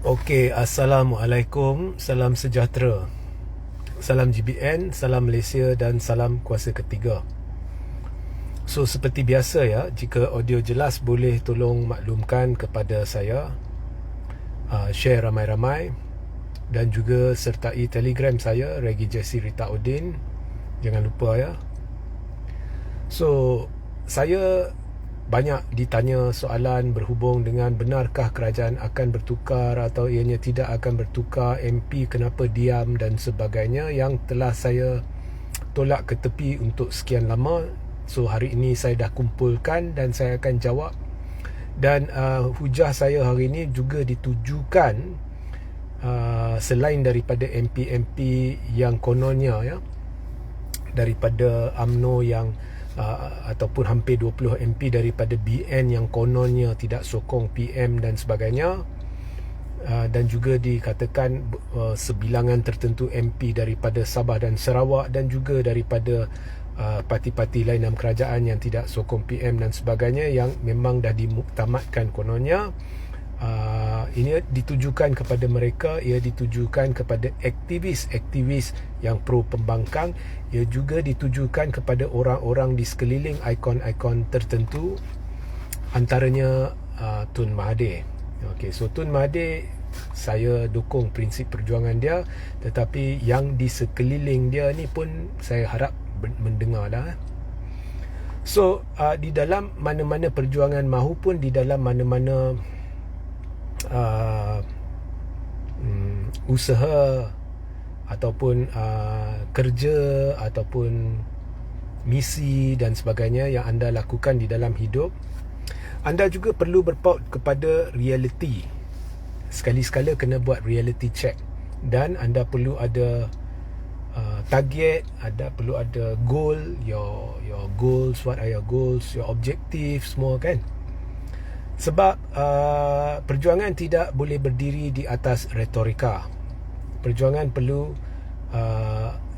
Okey, Assalamualaikum, salam sejahtera. Salam GBN, salam Malaysia dan salam kuasa ketiga. So, seperti biasa ya, jika audio jelas boleh tolong maklumkan kepada saya, share ramai-ramai dan juga sertai Telegram saya, Regi Jesse Rita Udin. Jangan lupa ya. So, saya banyak ditanya soalan berhubung dengan benarkah kerajaan akan bertukar atau ianya tidak akan bertukar, MP kenapa diam dan sebagainya, yang telah saya tolak ke tepi untuk sekian lama. So hari ini saya dah kumpulkan dan saya akan jawab. Dan hujah saya hari ini juga ditujukan selain daripada MP-MP yang kononnya ya, daripada UMNO yang ataupun hampir 20 MP daripada BN yang kononnya tidak sokong PM dan sebagainya, dan juga dikatakan sebilangan tertentu MP daripada Sabah dan Sarawak dan juga daripada parti-parti lain dalam kerajaan yang tidak sokong PM dan sebagainya, yang memang dah dimuktamadkan kononnya. Ini ditujukan kepada mereka, ia ditujukan kepada aktivis-aktivis yang pro pembangkang, ia juga ditujukan kepada orang-orang di sekeliling ikon-ikon tertentu, antaranya Tun Mahathir. Okey, so Tun Mahathir saya dukung prinsip perjuangan dia, tetapi yang di sekeliling dia ni pun saya harap mendengar dah. So di dalam mana-mana perjuangan mahupun di dalam mana-mana usaha ataupun kerja ataupun misi dan sebagainya yang anda lakukan di dalam hidup, anda juga perlu berpaut kepada reality. Sekali-sekala kena buat reality check, dan anda perlu ada target, anda perlu ada goal, your goals, what are your goals, your objective, semua kan. Sebab perjuangan tidak boleh berdiri di atas retorika. Perjuangan perlu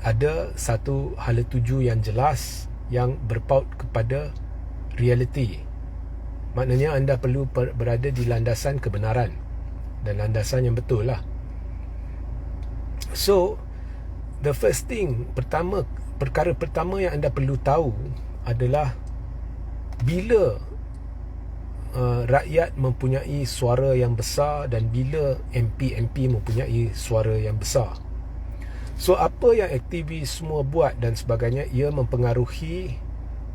ada satu hala tuju yang jelas, yang berpaut kepada reality. Maknanya anda perlu berada di landasan kebenaran dan landasan yang betul lah. So, the first thing, perkara pertama yang anda perlu tahu adalah bila rakyat mempunyai suara yang besar dan bila MP mempunyai suara yang besar. So apa yang aktivis semua buat dan sebagainya, ia mempengaruhi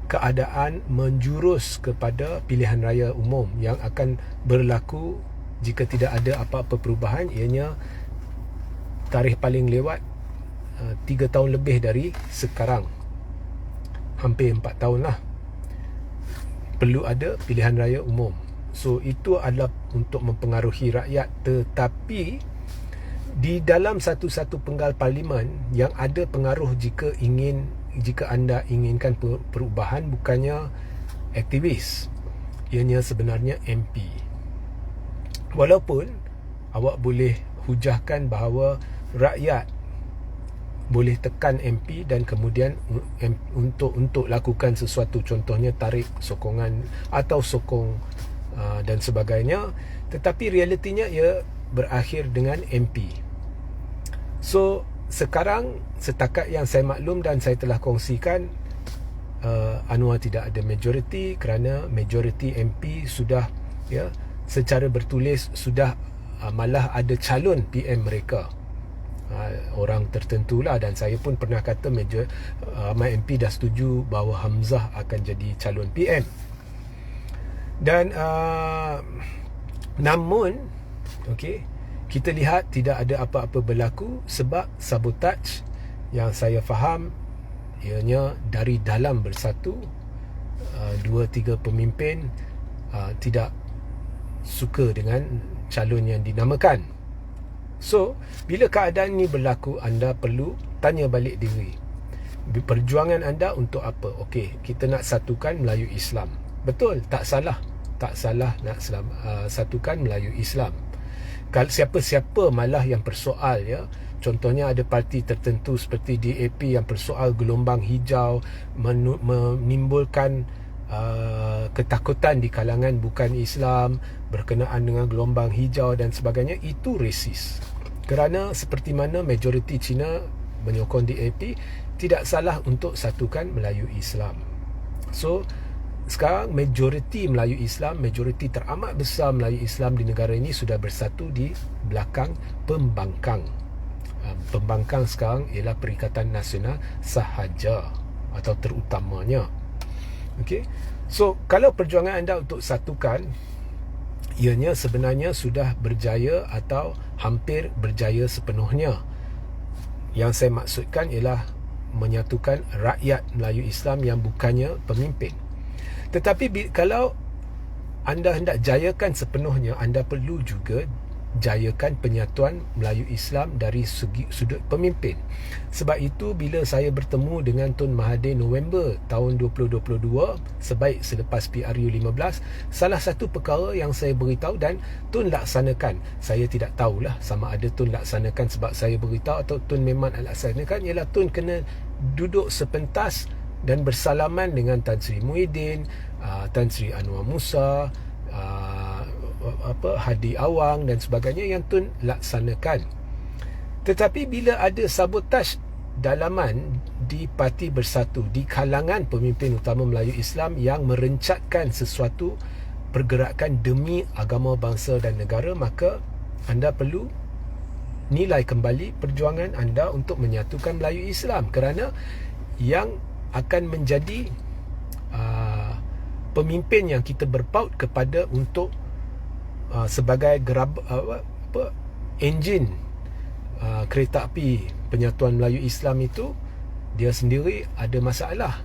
keadaan menjurus kepada pilihan raya umum yang akan berlaku jika tidak ada apa-apa perubahan, ianya tarikh paling lewat 3 tahun lebih dari sekarang, hampir 4 tahun lah, perlu ada pilihan raya umum. So itu adalah untuk mempengaruhi rakyat, tetapi di dalam satu-satu penggal parlimen yang ada pengaruh jika anda inginkan perubahan, bukannya aktivis, ianya sebenarnya MP. Walaupun awak boleh hujahkan bahawa rakyat boleh tekan MP dan kemudian untuk lakukan sesuatu, contohnya tarik sokongan atau sokong dan sebagainya, tetapi realitinya ia berakhir dengan MP. So sekarang setakat yang saya maklum dan saya telah kongsikan, Anwar tidak ada majoriti kerana majoriti MP sudah secara bertulis sudah malah ada calon PM mereka, orang tertentu lah, dan saya pun pernah kata my MP dah setuju bahawa Hamzah akan jadi calon PM. Dan namun kita lihat tidak ada apa-apa berlaku sebab sabotaj yang saya faham ianya dari dalam bersatu. 2-3 pemimpin tidak suka dengan calon yang dinamakan. So, bila keadaan ni berlaku, anda perlu tanya balik diri, perjuangan anda untuk apa? Okey, kita nak satukan Melayu Islam. Betul, tak salah nak satukan Melayu Islam. Kalau siapa-siapa malah yang persoal contohnya ada parti tertentu seperti DAP yang persoal gelombang hijau, menimbulkan ketakutan di kalangan bukan Islam berkenaan dengan gelombang hijau dan sebagainya, itu resis. Kerana seperti mana majoriti Cina menyokong DAP, tidak salah untuk satukan Melayu Islam. So sekarang majoriti Melayu Islam, majoriti teramat besar Melayu Islam di negara ini sudah bersatu di belakang pembangkang. Pembangkang sekarang ialah Perikatan Nasional sahaja atau terutamanya. Okey. So kalau perjuangan anda untuk satukan, ianya sebenarnya sudah berjaya atau hampir berjaya sepenuhnya. Yang saya maksudkan ialah menyatukan rakyat Melayu Islam yang bukannya pemimpin. Tetapi kalau anda hendak jayakan sepenuhnya, anda perlu juga jayakan penyatuan Melayu Islam dari segi sudut pemimpin. Sebab itu bila saya bertemu dengan Tun Mahathir November tahun 2022, sebaik selepas PRU 15, salah satu perkara yang saya beritahu dan Tun laksanakan, saya tidak tahulah sama ada Tun laksanakan sebab saya beritahu atau Tun memang laksanakan, ialah Tun kena duduk sepentas dan bersalaman dengan Tan Sri Muhyiddin, Tan Sri Anwar Musa, Hadi Awang dan sebagainya yang Tun laksanakan. Tetapi bila ada sabotaj dalaman di Parti Bersatu, di kalangan pemimpin utama Melayu Islam yang merencatkan sesuatu pergerakan demi agama, bangsa dan negara, maka anda perlu nilai kembali perjuangan anda untuk menyatukan Melayu Islam. Kerana yang akan menjadi pemimpin yang kita berpaut kepada untuk sebagai enjin kereta api penyatuan Melayu Islam itu, dia sendiri ada masalah.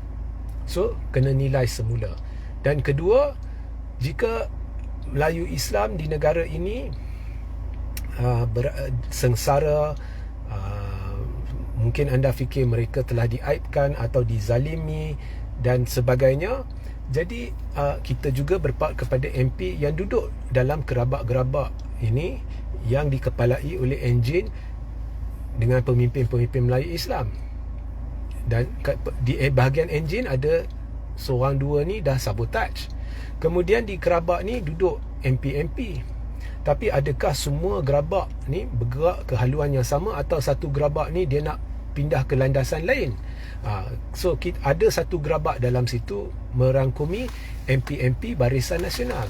So kena nilai semula. Dan kedua, jika Melayu Islam di negara ini sengsara, mungkin anda fikir mereka telah diaibkan atau dizalimi dan sebagainya, jadi kita juga berpaut kepada MP yang duduk dalam gerabak-gerabak ini yang dikepalai oleh enjin dengan pemimpin-pemimpin Melayu Islam. Dan di bahagian enjin ada seorang dua ni dah sabotaj. Kemudian di gerabak ni duduk MP-MP. Tapi adakah semua gerabak ni bergerak ke haluan yang sama, atau satu gerabak ni dia nak pindah ke landasan lain? So ada satu gerabak dalam situ merangkumi MP-MP Barisan Nasional.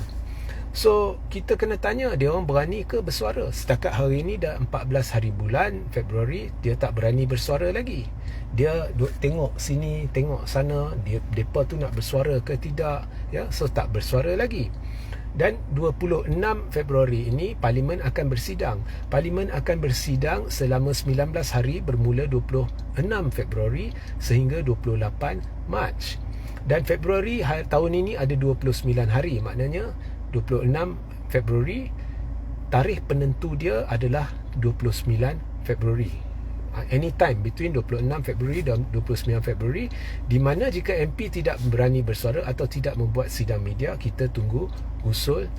So kita kena tanya, dia orang berani ke bersuara? Setakat hari ini dah 14 hari bulan Februari, dia tak berani bersuara lagi. Dia duk tengok sini, tengok sana, depa tu nak bersuara ke tidak, ya. So tak bersuara lagi. Dan 26 Februari ini Parlimen akan bersidang. Parlimen akan bersidang selama 19 hari bermula 26 Februari sehingga 28 Mac. Dan Februari tahun ini ada 29 hari. Maknanya 26 Februari, tarikh penentu dia adalah 29 Februari. Anytime between 26 Februari dan 29 Februari, di mana jika MP tidak berani bersuara atau tidak membuat sidang media, kita tunggu usul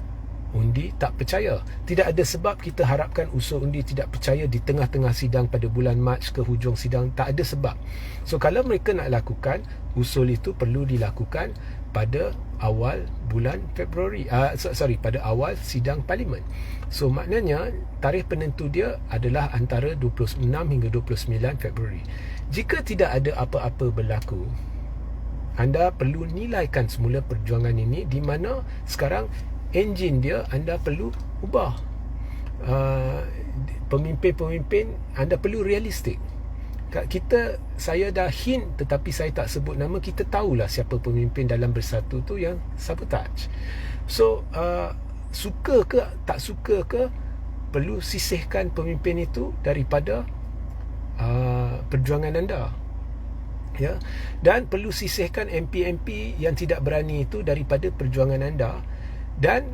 undi tak percaya. Tidak ada sebab kita harapkan usul undi tidak percaya di tengah-tengah sidang pada bulan Mac ke hujung sidang. Tak ada sebab. So kalau mereka nak lakukan, usul itu perlu dilakukan pada awal bulan Februari, pada awal sidang Parlimen. So maknanya tarikh penentu dia adalah antara 26 hingga 29 Februari. Jika tidak ada apa-apa berlaku, anda perlu nilaikan semula perjuangan ini, di mana sekarang enjin dia anda perlu ubah. Pemimpin-pemimpin anda perlu realistik. Saya dah hint tetapi saya tak sebut nama. Kita tahulah siapa pemimpin dalam Bersatu tu yang sabotaj. So suka ke tak suka ke, perlu sisihkan pemimpin itu daripada perjuangan anda, ya. Dan perlu sisihkan MP-MP yang tidak berani itu daripada perjuangan anda. Dan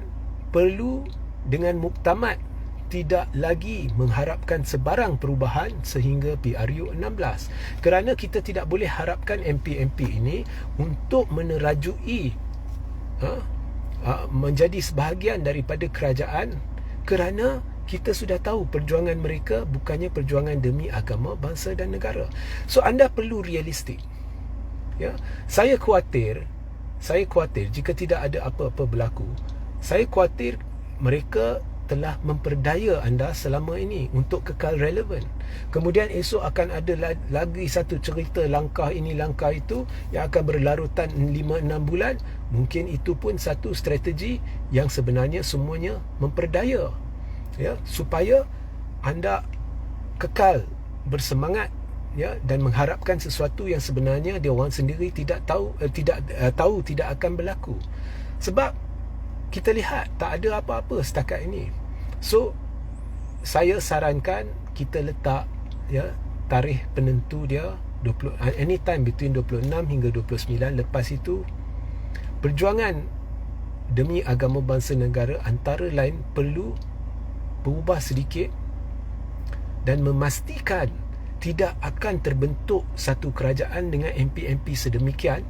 perlu dengan muktamad tidak lagi mengharapkan sebarang perubahan sehingga PRU 16. Kerana kita tidak boleh harapkan MP-MP ini untuk menerajui menjadi sebahagian daripada kerajaan, kerana kita sudah tahu perjuangan mereka bukannya perjuangan demi agama, bangsa dan negara. So anda perlu realistik, ya. Saya khawatir saya khawatir jika tidak ada apa-apa berlaku, saya khawatir mereka telah memperdaya anda selama ini untuk kekal relevan. Kemudian esok akan ada lagi satu cerita langkah ini langkah itu yang akan berlarutan 5-6 bulan. Mungkin itu pun satu strategi yang sebenarnya semuanya memperdaya, ya, supaya anda kekal bersemangat, ya, dan mengharapkan sesuatu yang sebenarnya dia orang sendiri tidak tahu tidak akan berlaku. Sebab kita lihat tak ada apa-apa setakat ini. So saya sarankan kita letak, ya, tarikh penentu dia 20, anytime between 26 hingga 29. Lepas itu perjuangan demi agama bangsa negara antara lain perlu berubah sedikit dan memastikan tidak akan terbentuk satu kerajaan dengan MP-MP sedemikian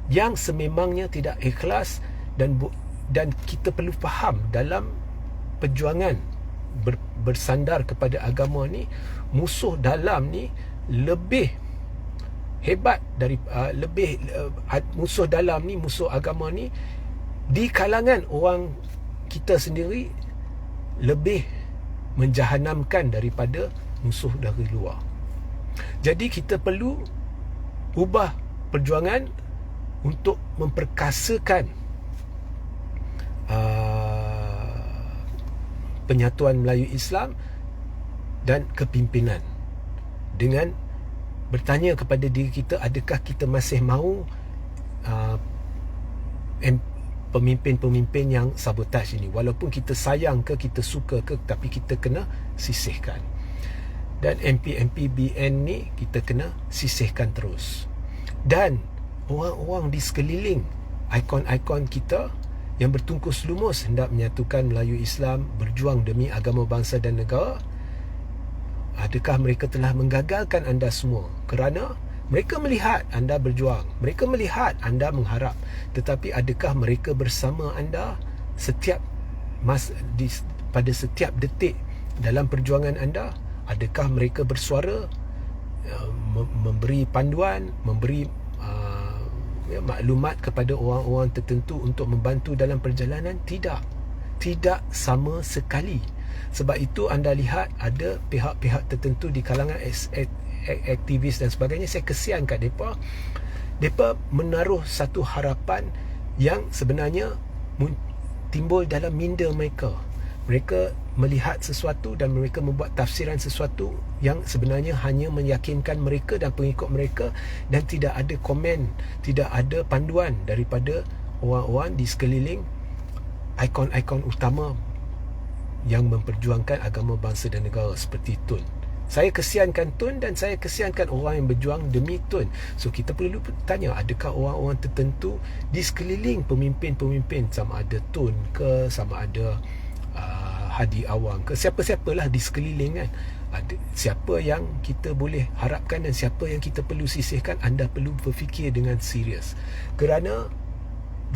yang sememangnya tidak ikhlas. Dan kita perlu faham dalam perjuangan bersandar kepada agama ni, musuh dalam ni lebih hebat dari musuh dalam ni, musuh agama ni di kalangan orang kita sendiri lebih menjahanamkan daripada musuh dari luar. Jadi kita perlu ubah perjuangan untuk memperkasakan penyatuan Melayu Islam dan kepimpinan, dengan bertanya kepada diri kita, adakah kita masih mahu pemimpin-pemimpin yang sabotaj ini. Walaupun kita sayang ke, kita suka ke, tapi kita kena sisihkan. Dan MP-MP BN ni kita kena sisihkan terus. Dan orang-orang di sekeliling ikon-ikon kita yang bertungkus lumus hendak menyatukan Melayu Islam, berjuang demi agama bangsa dan negara, adakah mereka telah menggagalkan anda semua? Kerana mereka melihat anda berjuang, mereka melihat anda mengharap, tetapi adakah mereka bersama anda pada setiap detik dalam perjuangan anda? Adakah mereka bersuara, memberi panduan, memberi maklumat kepada orang-orang tertentu untuk membantu dalam perjalanan? Tidak sama sekali. Sebab itu anda lihat ada pihak-pihak tertentu di kalangan aktivis dan sebagainya, saya kesian kat mereka. Mereka menaruh satu harapan yang sebenarnya timbul dalam minda mereka. Mereka melihat sesuatu dan mereka membuat tafsiran sesuatu yang sebenarnya hanya meyakinkan mereka dan pengikut mereka, dan tidak ada komen, tidak ada panduan daripada orang-orang di sekeliling ikon-ikon utama yang memperjuangkan agama bangsa dan negara seperti Tun. Saya kesiankan Tun dan saya kesiankan orang yang berjuang demi Tun. So kita perlu tanya, adakah orang-orang tertentu di sekeliling pemimpin-pemimpin, sama ada Tun ke, sama ada Hadi Awang ke, siapa-siapalah di sekeliling kan, siapa yang kita boleh harapkan dan siapa yang kita perlu sisihkan. Anda perlu berfikir dengan serius, kerana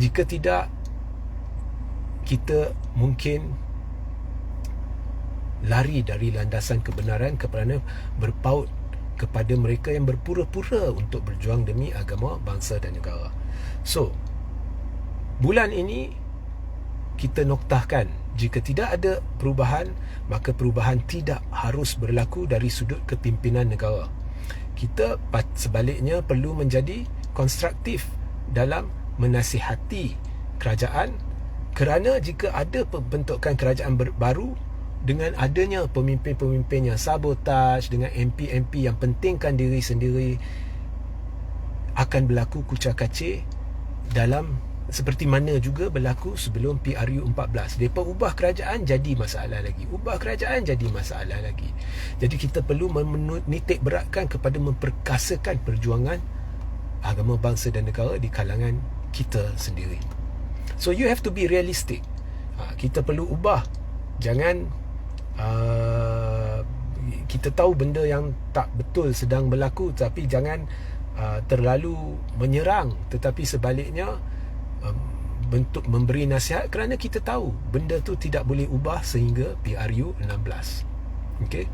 jika tidak, kita mungkin lari dari landasan kebenaran kerana berpaut kepada mereka yang berpura-pura untuk berjuang demi agama bangsa dan negara. So bulan ini kita noktahkan, jika tidak ada perubahan, maka perubahan tidak harus berlaku dari sudut kepimpinan negara. Kita sebaliknya perlu menjadi konstruktif dalam menasihati kerajaan, kerana jika ada pembentukan kerajaan baru dengan adanya pemimpin-pemimpin yang sabotaj, dengan MP-MP yang pentingkan diri sendiri, akan berlaku kucak-kacir dalam seperti mana juga berlaku sebelum PRU 14. Mereka ubah kerajaan jadi masalah lagi, ubah kerajaan jadi masalah lagi. Jadi kita perlu menitik beratkan kepada memperkasakan perjuangan agama bangsa dan negara di kalangan kita sendiri. So you have to be realistic. Kita perlu ubah. Jangan kita tahu benda yang tak betul sedang berlaku, tapi jangan terlalu menyerang, tetapi sebaliknya bentuk memberi nasihat, kerana kita tahu benda tu tidak boleh ubah sehingga PRU 16. Okay?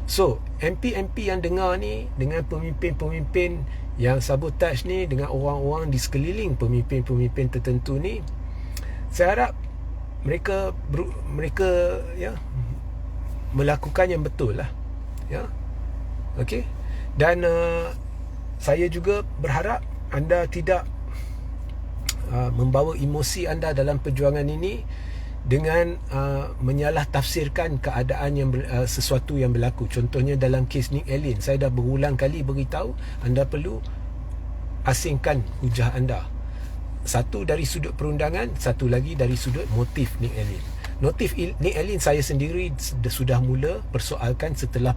So MP-MP yang dengar ni, dengan pemimpin-pemimpin yang sabotaj ni dengan orang-orang di sekeliling pemimpin-pemimpin tertentu ni, saya harap mereka ya melakukan yang betul lah, ya. Okey. Dan saya juga berharap anda tidak membawa emosi anda dalam perjuangan ini dengan menyalah tafsirkan keadaan yang sesuatu yang berlaku. Contohnya dalam kes Nick Allen, saya dah berulang kali beritahu anda perlu asingkan hujah anda. Satu dari sudut perundangan, satu lagi dari sudut motif Nick Allen. Motif Nick Allen saya sendiri sudah mula persoalkan setelah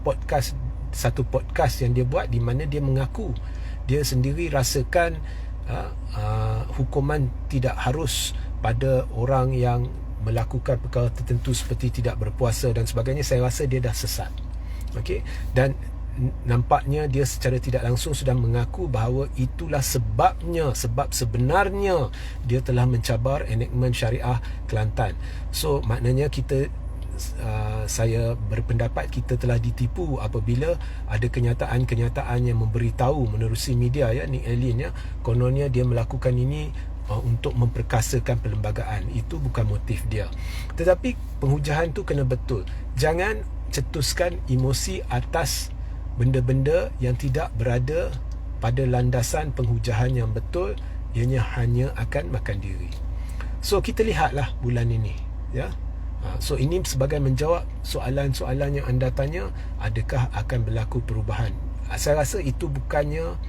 satu podcast yang dia buat, di mana dia mengaku dia sendiri rasakan hukuman tidak harus pada orang yang melakukan perkara tertentu seperti tidak berpuasa dan sebagainya. Saya rasa dia dah sesat. Okey, dan nampaknya dia secara tidak langsung sudah mengaku bahawa itulah sebab sebenarnya dia telah mencabar enactment syariah Kelantan. So maknanya saya berpendapat kita telah ditipu apabila ada kenyataan-kenyataan yang memberitahu menerusi media, ya, Nick Allen, ya, kononnya dia melakukan ini untuk memperkasakan perlembagaan. Itu bukan motif dia. Tetapi penghujahan tu kena betul. Jangan cetuskan emosi atas benda-benda yang tidak berada pada landasan penghujahan yang betul. Ianya hanya akan makan diri. So kita lihatlah bulan ini, ya. So ini sebagai menjawab soalan-soalan yang anda tanya, adakah akan berlaku perubahan. Saya rasa itu bukannya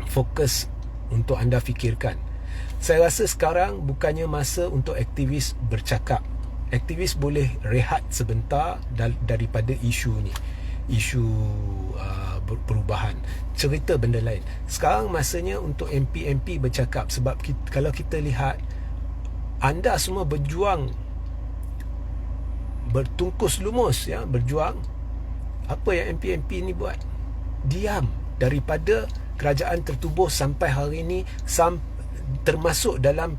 fokus untuk anda fikirkan. Saya rasa sekarang bukannya masa untuk aktivis bercakap. Aktivis boleh rehat sebentar daripada isu ni, isu perubahan, cerita benda lain. Sekarang masanya untuk MP bercakap. Sebab kalau kita lihat, anda semua berjuang, bertungkus lumus, ya, berjuang. Apa yang MP ni buat? Diam. Daripada kerajaan tertubuh sampai hari ini, termasuk dalam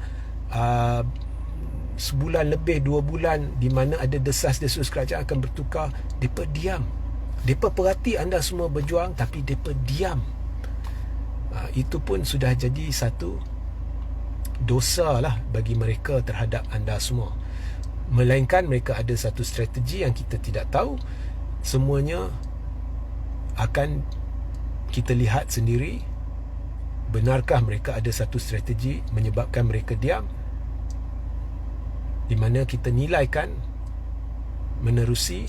sebulan lebih, 2 bulan, di mana ada desas-desus kerajaan akan bertukar, mereka diam. Mereka perhati anda semua berjuang, tapi mereka diam. Itu pun sudah jadi satu dosa lah bagi mereka terhadap anda semua. Melainkan mereka ada satu strategi yang kita tidak tahu. Semuanya akan kita lihat sendiri. Benarkah mereka ada satu strategi menyebabkan mereka diam, di mana kita nilaikan menerusi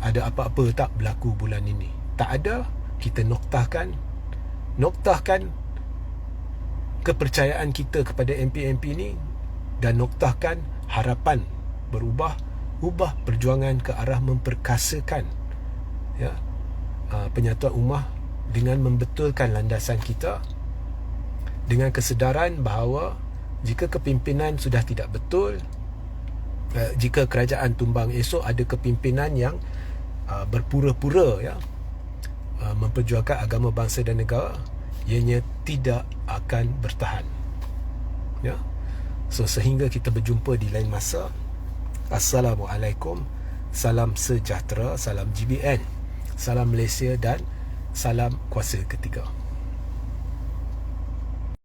ada apa-apa tak berlaku bulan ini. Tak ada, kita noktahkan kepercayaan kita kepada MP ni, dan noktahkan harapan ubah perjuangan ke arah memperkasakan, ya, penyatuan ummah dengan membetulkan landasan kita, dengan kesedaran bahawa jika kepimpinan sudah tidak betul, jika kerajaan tumbang esok, ada kepimpinan yang berpura-pura, ya, memperjuangkan agama bangsa dan negara, ianya tidak akan bertahan, ya. So sehingga kita berjumpa di lain masa. Assalamualaikum, salam sejahtera, salam GBN, salam Malaysia dan salam kuasa ketiga.